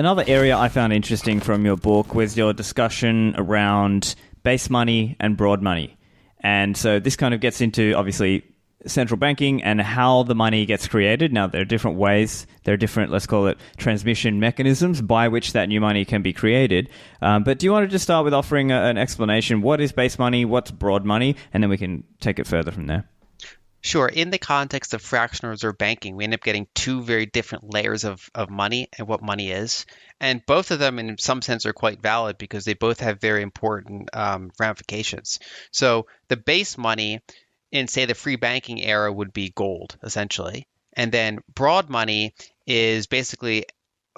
Another area I found interesting from your book was your discussion around base money and broad money. And so this kind of gets into, obviously, central banking and how the money gets created. Now, there are different ways. There are different, let's call it, transmission mechanisms by which that new money can be created. But do you want to just start with offering an explanation? What is base money? What's broad money? And then we can take it further from there. Sure. In the context of fractional reserve banking, we end up getting two very different layers of money and what money is. And both of them, in some sense, are quite valid because they both have very important ramifications. So the base money in, say, the free banking era would be gold, essentially. And then broad money is basically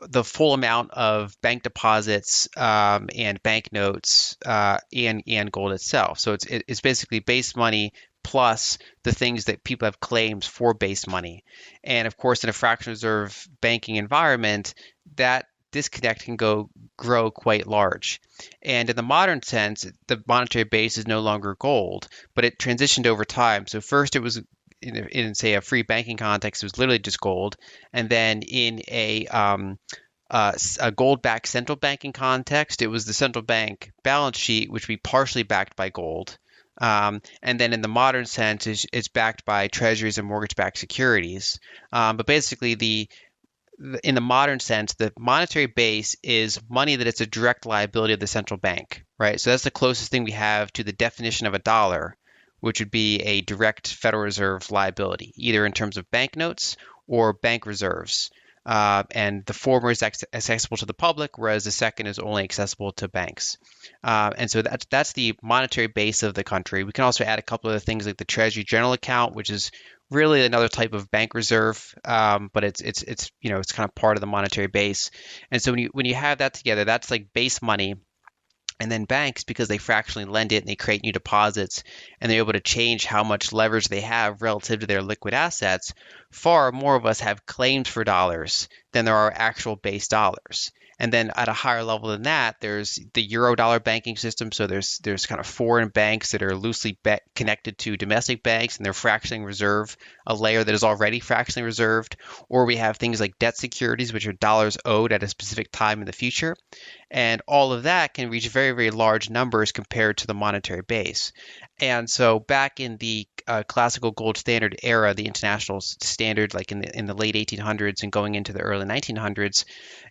the full amount of bank deposits and banknotes and gold itself. So it's basically base money plus the things that people have claims for base money. And of course, in a fractional reserve banking environment, that disconnect can grow quite large. And in the modern sense, the monetary base is no longer gold, but it transitioned over time. So first it was in say a free banking context, it was literally just gold. And then in a gold-backed central banking context, it was the central bank balance sheet, which would be partially backed by gold. And then in the modern sense, it's backed by treasuries and mortgage-backed securities. But basically, in the modern sense, the monetary base is money that it's a direct liability of the central bank, right? So that's the closest thing we have to the definition of a dollar, which would be a direct Federal Reserve liability, either in terms of banknotes or bank reserves. And the former is accessible to the public, whereas the second is only accessible to banks. And so that's the monetary base of the country. We can also add a couple of other things like the Treasury General Account, which is really another type of bank reserve, but it's kind of part of the monetary base. And so when you have that together, that's like base money. And then banks, because they fractionally lend it and they create new deposits and they're able to change how much leverage they have relative to their liquid assets, far more of us have claims for dollars than there are actual base dollars. And then at a higher level than that, there's the Eurodollar banking system. So there's kind of foreign banks that are loosely connected to domestic banks, and they're fractionally reserve a layer that is already fractionally reserved. Or we have things like debt securities, which are dollars owed at a specific time in the future. And all of that can reach very, very large numbers compared to the monetary base. And so back in the classical gold standard era, the international standard, like in the late 1800s and going into the early 1900s,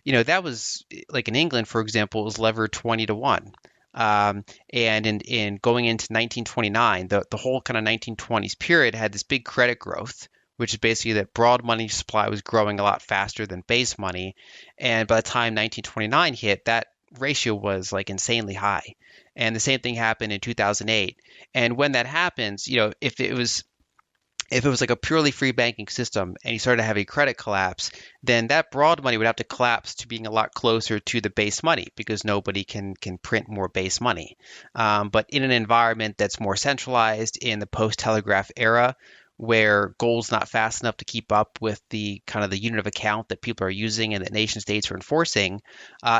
that was like in England, for example, was levered 20 to 1. And in going into 1929, the whole kind of 1920s period had this big credit growth, which is basically that broad money supply was growing a lot faster than base money. And by the time 1929 hit, that ratio was like insanely high. And the same thing happened in 2008. And when that happens, if it was like a purely free banking system and you started to have a credit collapse, then that broad money would have to collapse to being a lot closer to the base money because nobody can print more base money. But in an environment that's more centralized in the post-telegraph era, where gold's not fast enough to keep up with the kind of the unit of account that people are using and that nation states are enforcing.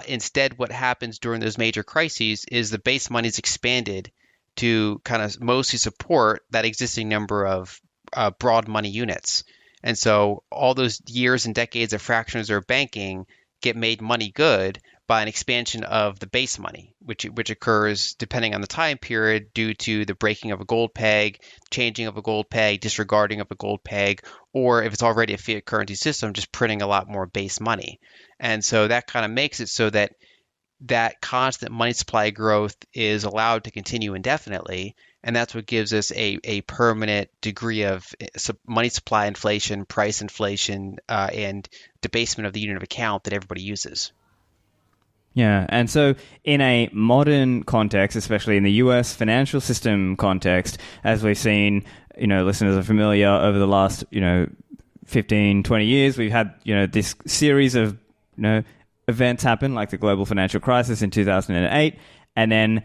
Instead, what happens during those major crises is the base money is expanded to kind of mostly support that existing number of broad money units. And so all those years and decades of fractional reserve banking get made money good by an expansion of the base money, which occurs depending on the time period due to the breaking of a gold peg, changing of a gold peg, disregarding of a gold peg, or if it's already a fiat currency system, just printing a lot more base money. And so that kind of makes it so that constant money supply growth is allowed to continue indefinitely. And that's what gives us a permanent degree of money supply inflation, price inflation, and debasement of the unit of account that everybody uses. Yeah, and so in a modern context, especially in the US financial system context, as we've seen, listeners are familiar over the last, 15, 20 years, we've had, this series of, events happen, like the global financial crisis in 2008, and then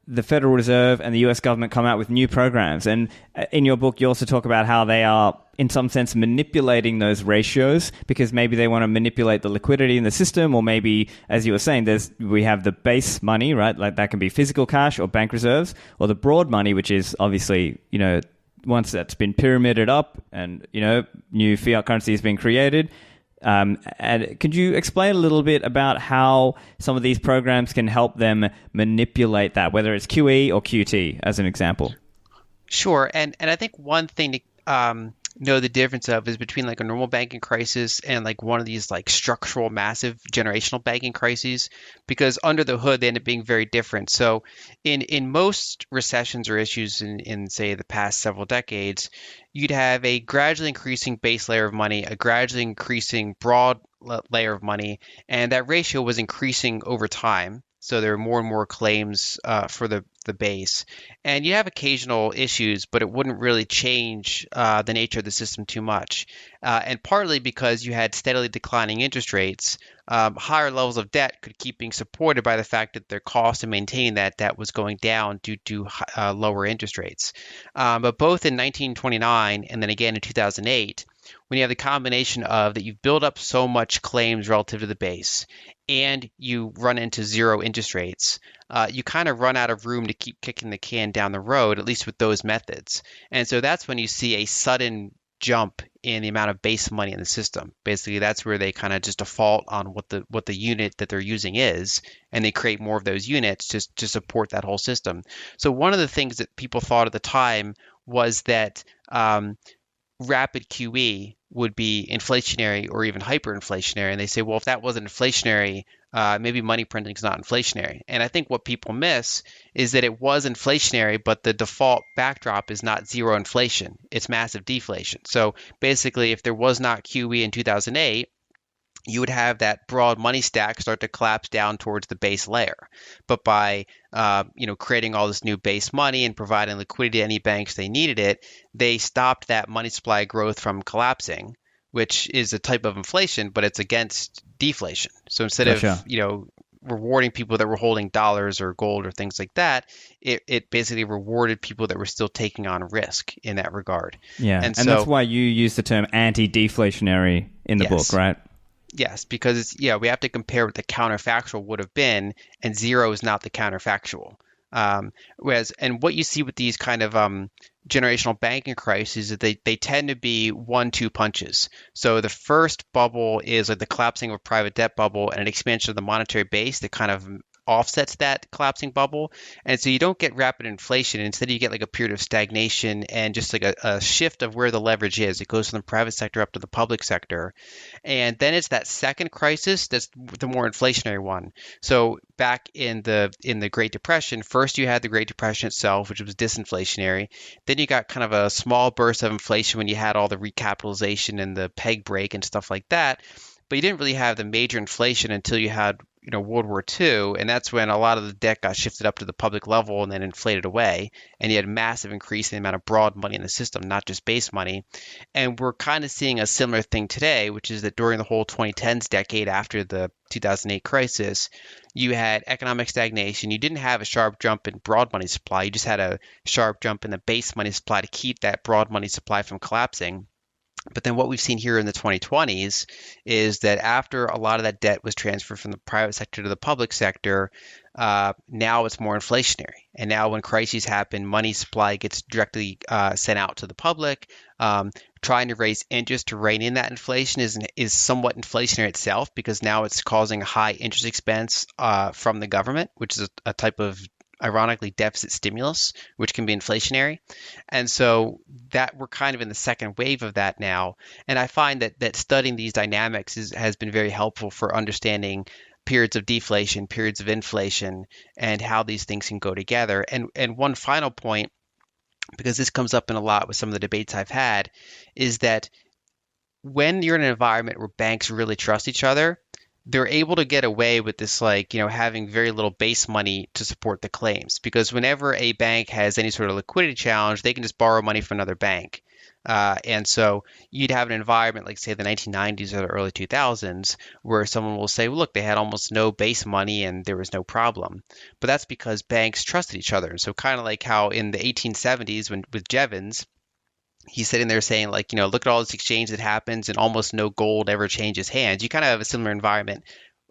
the Federal Reserve and the US government come out with new programs. And in your book, you also talk about how they are, in some sense, manipulating those ratios because maybe they want to manipulate the liquidity in the system, or maybe, as you were saying, we have the base money, right? Like that can be physical cash or bank reserves, or the broad money, which is obviously, once that's been pyramided up and, new fiat currency has been created, And could you explain a little bit about how some of these programs can help them manipulate that, whether it's QE or QT, as an example? Sure, and I think one thing to know the difference of is between like a normal banking crisis and like one of these like structural, massive generational banking crises, because under the hood they end up being very different. So, in most recessions or issues in say the past several decades, you'd have a gradually increasing base layer of money, a gradually increasing broad layer of money, and that ratio was increasing over time. So there were more and more claims for the base. And you have occasional issues, but it wouldn't really change the nature of the system too much. And partly because you had steadily declining interest rates, higher levels of debt could keep being supported by the fact that their cost to maintain that debt was going down due to lower interest rates. But both in 1929 and then again in 2008, when you have the combination of that you've built up so much claims relative to the base and you run into zero interest rates, you kind of run out of room to keep kicking the can down the road, at least with those methods. And so that's when you see a sudden jump in the amount of base money in the system. Basically, that's where they kind of just default on what the unit that they're using is, and they create more of those units just to support that whole system. So one of the things that people thought at the time was that rapid QE would be inflationary or even hyperinflationary. And they say, well, if that wasn't inflationary, maybe money printing is not inflationary. And I think what people miss is that it was inflationary, but the default backdrop is not zero inflation. It's massive deflation. So basically, if there was not QE in 2008, you would have that broad money stack start to collapse down towards the base layer. But by creating all this new base money and providing liquidity to any banks they needed it, they stopped that money supply growth from collapsing, which is a type of inflation, but it's against deflation. So instead Gotcha. of rewarding people that were holding dollars or gold or things like that, it basically rewarded people that were still taking on risk in that regard. Yeah, And and that's so, why you use the term anti-deflationary in the book, yes. right? Yes, because we have to compare what the counterfactual would have been, and zero is not the counterfactual. And what you see with these kind of generational banking crises is that they tend to be 1-2 punches. So the first bubble is like the collapsing of a private debt bubble and an expansion of the monetary base that kind of offsets that collapsing bubble. And so you don't get rapid inflation. Instead, you get like a period of stagnation and just like a shift of where the leverage is. It goes from the private sector up to the public sector. And then it's that second crisis that's the more inflationary one. So back in the Great Depression, first you had the Great Depression itself, which was disinflationary. Then you got kind of a small burst of inflation when you had all the recapitalization and the peg break and stuff like that. But you didn't really have the major inflation until you had World War II, and that's when a lot of the debt got shifted up to the public level and then inflated away, and you had a massive increase in the amount of broad money in the system, not just base money. And we're kind of seeing a similar thing today, which is that during the whole 2010s decade after the 2008 crisis, you had economic stagnation. You didn't have a sharp jump in broad money supply. You just had a sharp jump in the base money supply to keep that broad money supply from collapsing. But then what we've seen here in the 2020s is that after a lot of that debt was transferred from the private sector to the public sector, now it's more inflationary. And now when crises happen, money supply gets directly sent out to the public. Trying to raise interest to rein in that inflation is somewhat inflationary itself, because now it's causing a high interest expense from the government, which is a type of ironically deficit stimulus, which can be inflationary. And so that we're kind of in the second wave of that now. And I find that studying these dynamics has been very helpful for understanding periods of deflation, periods of inflation, and how these things can go together. And one final point, because this comes up in a lot with some of the debates I've had, is that when you're in an environment where banks really trust each other, they're able to get away with this, like, having very little base money to support the claims. Because whenever a bank has any sort of liquidity challenge, they can just borrow money from another bank. And so you'd have an environment like, say, the 1990s or the early 2000s, where someone will say, well, look, they had almost no base money and there was no problem. But that's because banks trusted each other. So kind of like how in the 1870s with Jevons, he's sitting there saying, like, look at all this exchange that happens and almost no gold ever changes hands. You kind of have a similar environment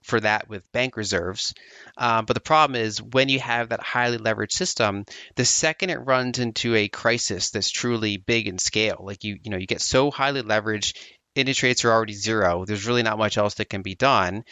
for that with bank reserves. But the problem is when you have that highly leveraged system, the second it runs into a crisis that's truly big in scale, like you get so highly leveraged, interest rates are already zero. There's really not much else that can be done.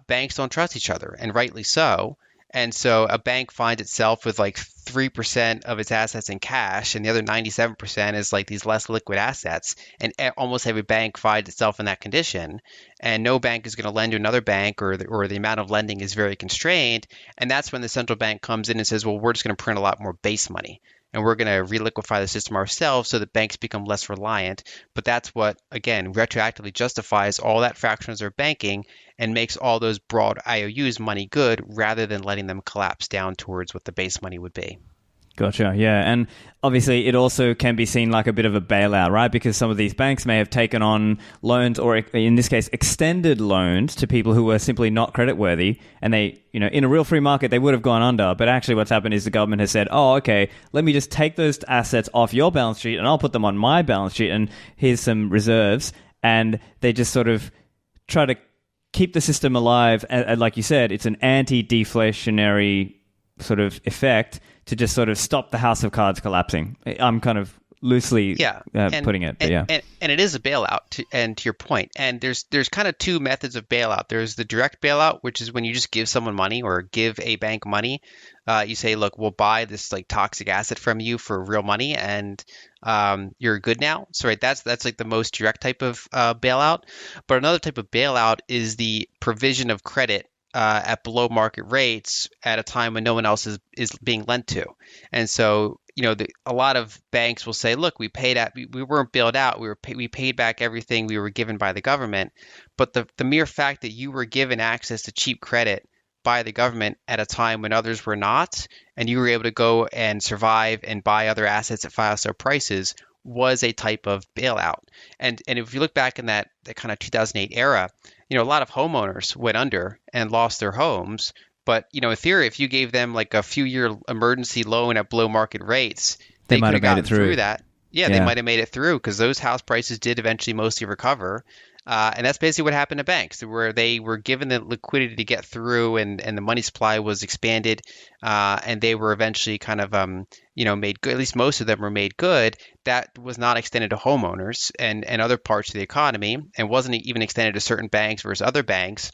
Banks don't trust each other, and rightly so. And so a bank finds itself with like 3% of its assets in cash, and the other 97% is like these less liquid assets. And almost every bank finds itself in that condition. And no bank is going to lend to another bank, or the amount of lending is very constrained. And that's when the central bank comes in and says, well, we're just going to print a lot more base money. And we're going to reliquify the system ourselves so that banks become less reliant. But that's what, again, retroactively justifies all that fractional reserve banking and makes all those broad IOUs money good rather than letting them collapse down towards what the base money would be. Gotcha. Yeah. And obviously, it also can be seen like a bit of a bailout, right? Because some of these banks may have taken on loans, or in this case, extended loans to people who were simply not creditworthy. And they, in a real free market, they would have gone under. But actually, what's happened is the government has said, oh, okay, let me just take those assets off your balance sheet and I'll put them on my balance sheet. And here's some reserves. And they just sort of try to keep the system alive. And like you said, it's an anti-deflationary sort of effect to just sort of stop the house of cards collapsing. I'm kind of loosely putting it, but and it is a bailout. And to your point, and there's kind of two methods of bailout. There's the direct bailout, which is when you just give someone money or give a bank money. You say, look, we'll buy this like toxic asset from you for real money, and you're good now. So right, that's like the most direct type of bailout. But another type of bailout is the provision of credit at below market rates at a time when no one else is being lent to. And so, a lot of banks will say, look, we weren't bailed out. We paid back everything we were given by the government. But the mere fact that you were given access to cheap credit by the government at a time when others were not, and you were able to go and survive and buy other assets at fire prices, was a type of bailout. And if you look back in that kind of 2008 era, a lot of homeowners went under and lost their homes. But, in theory, if you gave them like a few-year emergency loan at below market rates, they might have made it through that. Yeah, they might have made it through because those house prices did eventually mostly recover. And that's basically what happened to banks, where they were given the liquidity to get through, and the money supply was expanded, and they were eventually kind of made good. At least most of them were made good. That was not extended to homeowners and other parts of the economy, and wasn't even extended to certain banks versus other banks.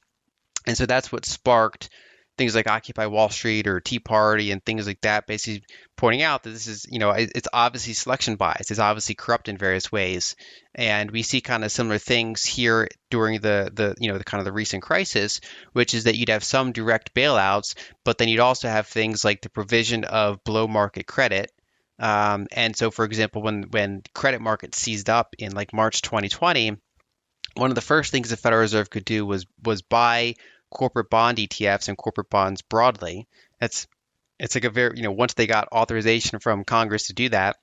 And so that's what sparked things like Occupy Wall Street or Tea Party and things like that, basically pointing out that this is, it's obviously selection bias. It's obviously corrupt in various ways. And we see kind of similar things here during the kind of the recent crisis, which is that you'd have some direct bailouts, but then you'd also have things like the provision of below market credit. And so, for example, when credit markets seized up in like March 2020, one of the first things the Federal Reserve could do was buy corporate bond ETFs and corporate bonds broadly. It's like a very, once they got authorization from Congress to do that,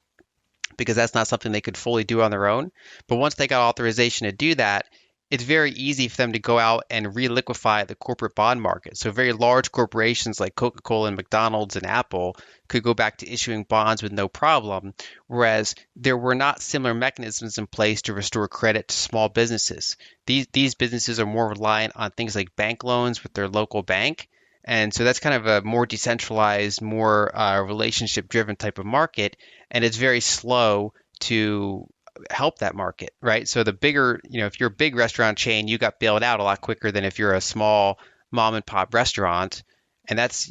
because that's not something they could fully do on their own. But once they got authorization to do that, it's very easy for them to go out and reliquify the corporate bond market. So very large corporations like Coca-Cola and McDonald's and Apple could go back to issuing bonds with no problem, whereas there were not similar mechanisms in place to restore credit to small businesses. These businesses are more reliant on things like bank loans with their local bank. And so that's kind of a more decentralized, more relationship-driven type of market, and it's very slow to help that market, right? So the bigger, if you're a big restaurant chain, you got bailed out a lot quicker than if you're a small mom and pop restaurant. And that's,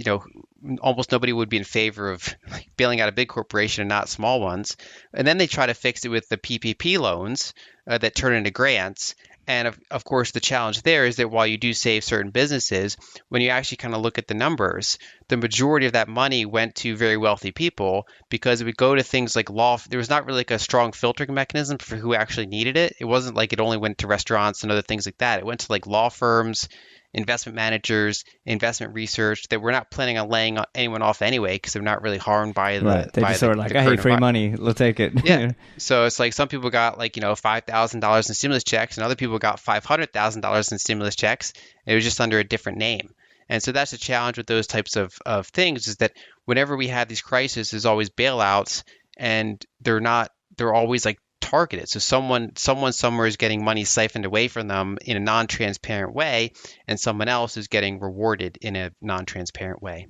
almost nobody would be in favor of bailing out a big corporation and not small ones. And then they try to fix it with the PPP loans that turn into grants. And of course, the challenge there is that while you do save certain businesses, when you actually kind of look at the numbers, the majority of that money went to very wealthy people, because it would go to things like law. There was not really like a strong filtering mechanism for who actually needed it. It wasn't like it only went to restaurants and other things like that. It went to like law firms, investment managers, investment research that we're not planning on laying anyone off anyway, because they're not really harmed by the. Right. They just sort of like, hey, free money, we'll take it. Yeah. So it's like some people got like $5,000 in stimulus checks, and other people got $500,000 in stimulus checks. It was just under a different name. And so that's the challenge with those types of things, is that whenever we have these crises, there's always bailouts, and they're always like targeted. So someone somewhere is getting money siphoned away from them in a non-transparent way, and someone else is getting rewarded in a non-transparent way.